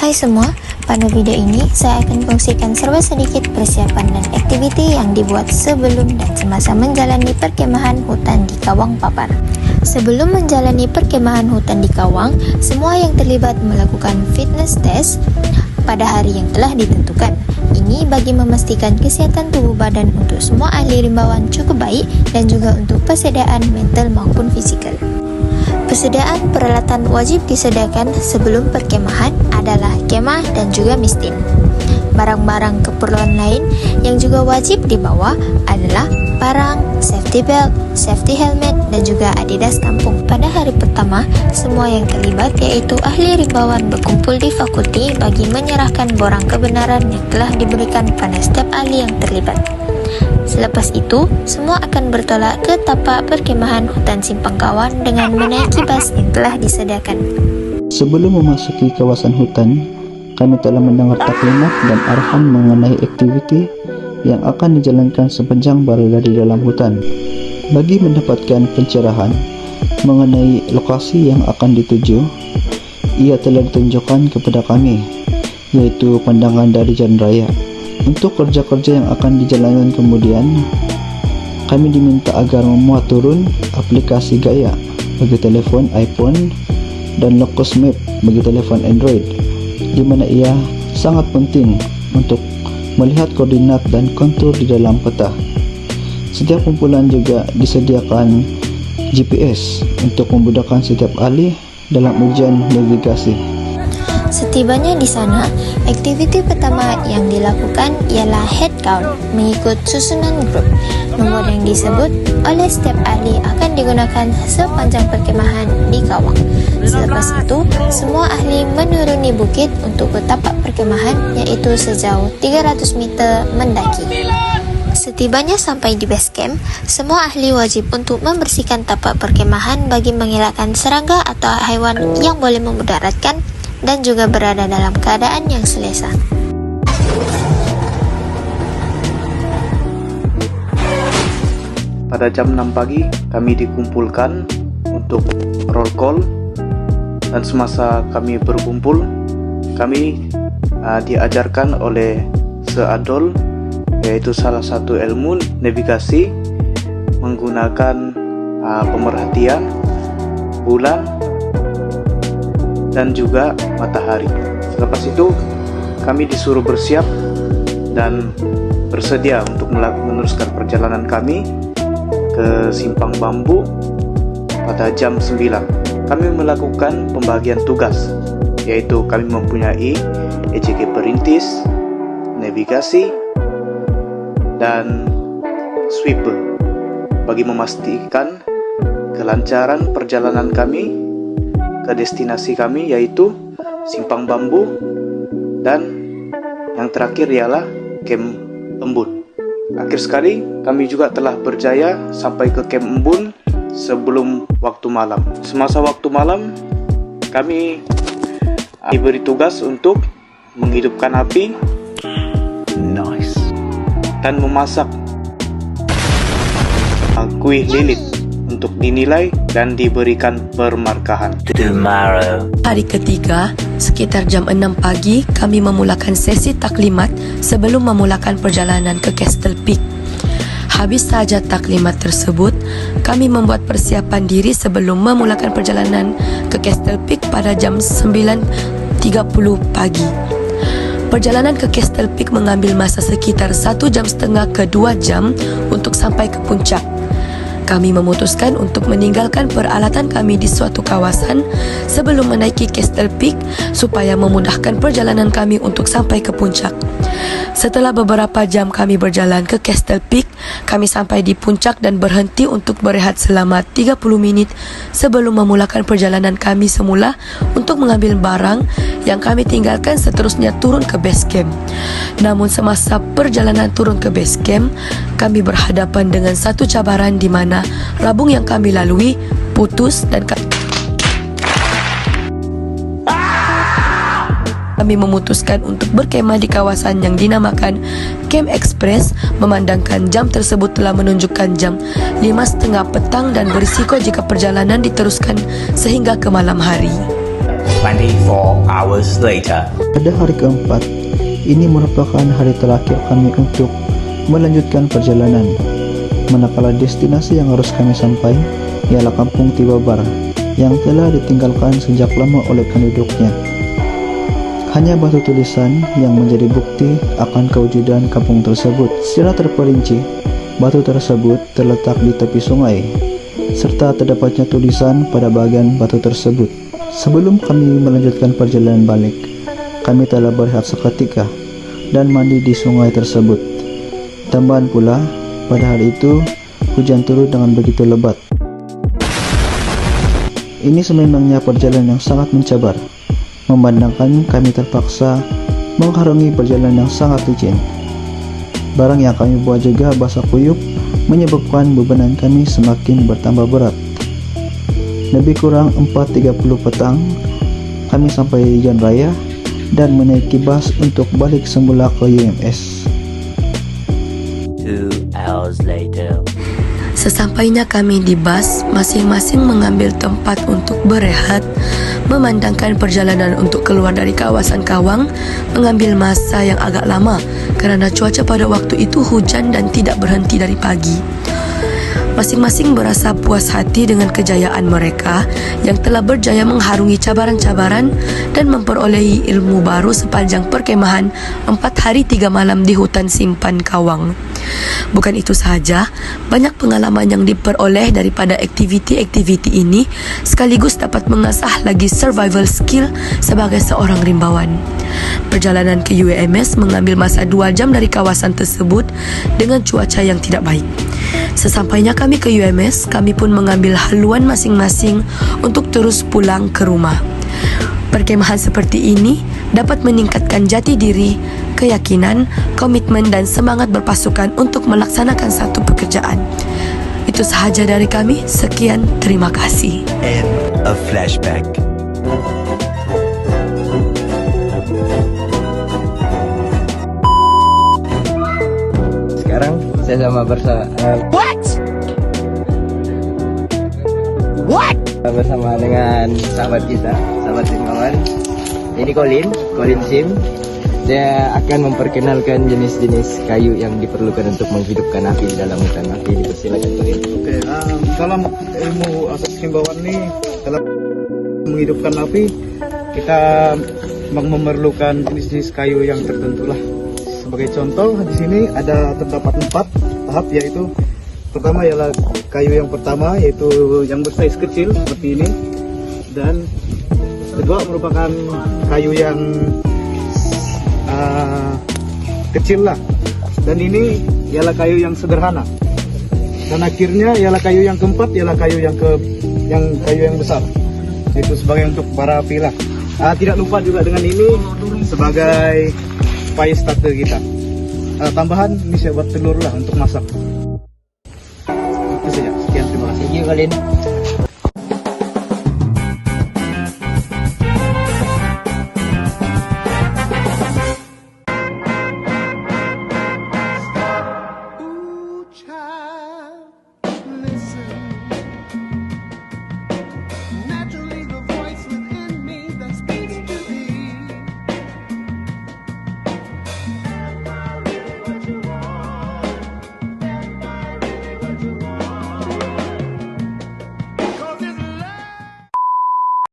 Hai semua, pada video ini saya akan kongsikan serba sedikit persiapan dan aktiviti yang dibuat sebelum dan semasa menjalani perkemahan hutan di Kawang Papar. Sebelum menjalani perkemahan hutan di Kawang, semua yang terlibat melakukan fitness test pada hari yang telah ditentukan. Ini bagi memastikan kesihatan tubuh badan untuk semua ahli rimbawan cukup baik dan juga untuk persediaan mental maupun fizikal. Persediaan peralatan wajib disediakan sebelum perkemahan adalah kemah dan juga mistin. Barang-barang keperluan lain yang juga wajib dibawa adalah parang, safety belt, safety helmet, dan juga Adidas kampung. Pada hari pertama, semua yang terlibat yaitu ahli rimbawan berkumpul di fakulti bagi menyerahkan borang kebenaran yang telah diberikan pada setiap ahli yang terlibat. Selepas itu, semua akan bertolak ke tapak perkemahan hutan Simpang Kawan dengan menaiki bas yang telah disediakan. Sebelum memasuki kawasan hutan, kami telah mendengar taklimat dan arahan mengenai aktiviti yang akan dijalankan sepanjang berada di dalam hutan. Bagi mendapatkan pencerahan mengenai lokasi yang akan dituju, ia telah ditunjukkan kepada kami, yaitu pandangan dari jalan raya. Untuk kerja-kerja yang akan dijalankan kemudian, kami diminta agar memuat turun aplikasi Gaia bagi telefon iPhone dan Locus Map bagi telefon Android, di mana ia sangat penting untuk melihat koordinat dan kontur di dalam peta. Setiap kumpulan juga disediakan GPS untuk memudahkan setiap ahli dalam ujian navigasi. Setibanya di sana, aktiviti pertama yang dilakukan ialah head count mengikut susunan grup. Nombor yang disebut oleh setiap ahli akan digunakan sepanjang perkemahan di Kawang. Selepas itu, semua ahli menuruni bukit untuk ke tapak perkemahan, yaitu sejauh 300 meter mendaki. Setibanya sampai di base camp, semua ahli wajib untuk membersihkan tapak perkemahan bagi mengelakkan serangga atau haiwan yang boleh memudaratkan dan juga berada dalam keadaan yang selesa. Pada jam 6 pagi kami dikumpulkan untuk roll call, dan semasa kami berkumpul kami diajarkan oleh Seadol, yaitu salah satu ilmu navigasi menggunakan pemerhatian bulan dan juga matahari. Selepas itu kami disuruh bersiap dan bersedia untuk meneruskan perjalanan kami ke Simpang Bambu pada jam 9. Kami melakukan pembagian tugas, yaitu kami mempunyai ECG perintis, navigasi, dan sweeper bagi memastikan kelancaran perjalanan kami ke destinasi kami, yaitu Simpang Bambu, dan yang terakhir ialah Camp Embun. Akhir sekali kami juga telah berjaya sampai ke Camp Embun sebelum waktu malam. Semasa waktu malam kami diberi tugas untuk menghidupkan api dan memasak kuih lilit untuk dinilai dan diberikan permarkahan. Hari ketiga, sekitar jam 6 pagi, kami memulakan sesi taklimat sebelum memulakan perjalanan ke Castle Peak. Habis saja taklimat tersebut, kami membuat persiapan diri sebelum memulakan perjalanan ke Castle Peak pada jam 9.30 pagi. Perjalanan ke Castle Peak mengambil masa sekitar 1,5 jam ke 2 jam untuk sampai ke puncak. Kami memutuskan untuk meninggalkan peralatan kami di suatu kawasan sebelum menaiki Castle Peak supaya memudahkan perjalanan kami untuk sampai ke puncak. Setelah beberapa jam kami berjalan ke Castle Peak, kami sampai di puncak dan berhenti untuk berehat selama 30 minit sebelum memulakan perjalanan kami semula untuk mengambil barang yang kami tinggalkan, seterusnya turun ke base camp. Namun semasa perjalanan turun ke base camp, kami berhadapan dengan satu cabaran di mana rabung yang kami lalui putus dan kami memutuskan untuk berkemah di kawasan yang dinamakan Camp Express, memandangkan jam tersebut telah menunjukkan jam 5.30 petang dan berisiko jika perjalanan diteruskan sehingga ke malam hari. 24 hours later. Pada hari keempat, ini merupakan hari terakhir kami untuk melanjutkan perjalanan. Manakala destinasi yang harus kami sampai ialah Kampung Tibabar yang telah ditinggalkan sejak lama oleh penduduknya. Hanya batu tulisan yang menjadi bukti akan kewujudan kampung tersebut. Secara terperinci, batu tersebut terletak di tepi sungai, serta terdapatnya tulisan pada bagian batu tersebut. Sebelum kami melanjutkan perjalanan balik, kami telah berehat seketika dan mandi di sungai tersebut. Tambahan pula, pada hari itu hujan turun dengan begitu lebat. Ini sememangnya perjalanan yang sangat mencabar, memandangkan kami terpaksa mengharungi perjalanan yang sangat licin. Barang yang kami bawa juga basah kuyup, menyebabkan bebanan kami semakin bertambah berat. Lebih kurang 4.30 petang, kami sampai jalan raya dan menaiki bus untuk balik semula ke UMS. 2 hours later. Sesampainya kami di bus, masing-masing mengambil tempat untuk berehat, memandangkan perjalanan untuk keluar dari kawasan Kawang mengambil masa yang agak lama kerana cuaca pada waktu itu hujan dan tidak berhenti dari pagi. Masing-masing berasa puas hati dengan kejayaan mereka yang telah berjaya mengharungi cabaran-cabaran dan memperolehi ilmu baru sepanjang perkemahan 4 hari 3 malam di hutan simpan Kawang. Bukan itu sahaja, banyak pengalaman yang diperoleh daripada aktiviti-aktiviti ini sekaligus dapat mengasah lagi survival skill sebagai seorang rimbawan. Perjalanan ke UMS mengambil masa 2 jam dari kawasan tersebut dengan cuaca yang tidak baik. Sesampainya kami ke UMS, kami pun mengambil haluan masing-masing untuk terus pulang ke rumah. Perkemahan seperti ini dapat meningkatkan jati diri, keyakinan, komitmen dan semangat berpasukan untuk melaksanakan satu pekerjaan. Itu sahaja dari kami. Sekian, terima kasih. End of flashback. Sekarang saya sama bersama dengan sahabat kita, sahabat Rimbawan. Ini Colin Sim. Dia akan memperkenalkan jenis-jenis kayu yang diperlukan untuk menghidupkan api di dalam hutan. Api dipersilakan Colin. Oke, dalam ilmu asas himbauan ini dalam menghidupkan api kita memerlukan jenis-jenis kayu yang tertentu lah. Sebagai contoh di sini terdapat 4 tahap, yaitu pertama ialah kayu yang pertama yaitu yang bersize kecil seperti ini, dan kedua merupakan kayu yang kecil lah, dan ini ialah kayu yang sederhana, dan akhirnya ialah kayu yang keempat ialah kayu yang besar, itu sebagai untuk bara api lah. Tidak lupa juga dengan ini sebagai fire starter kita. Tambahan ini saya buat telur lah untuk masak. Itu saja. Sekian, terima kasih. Thank you Colin.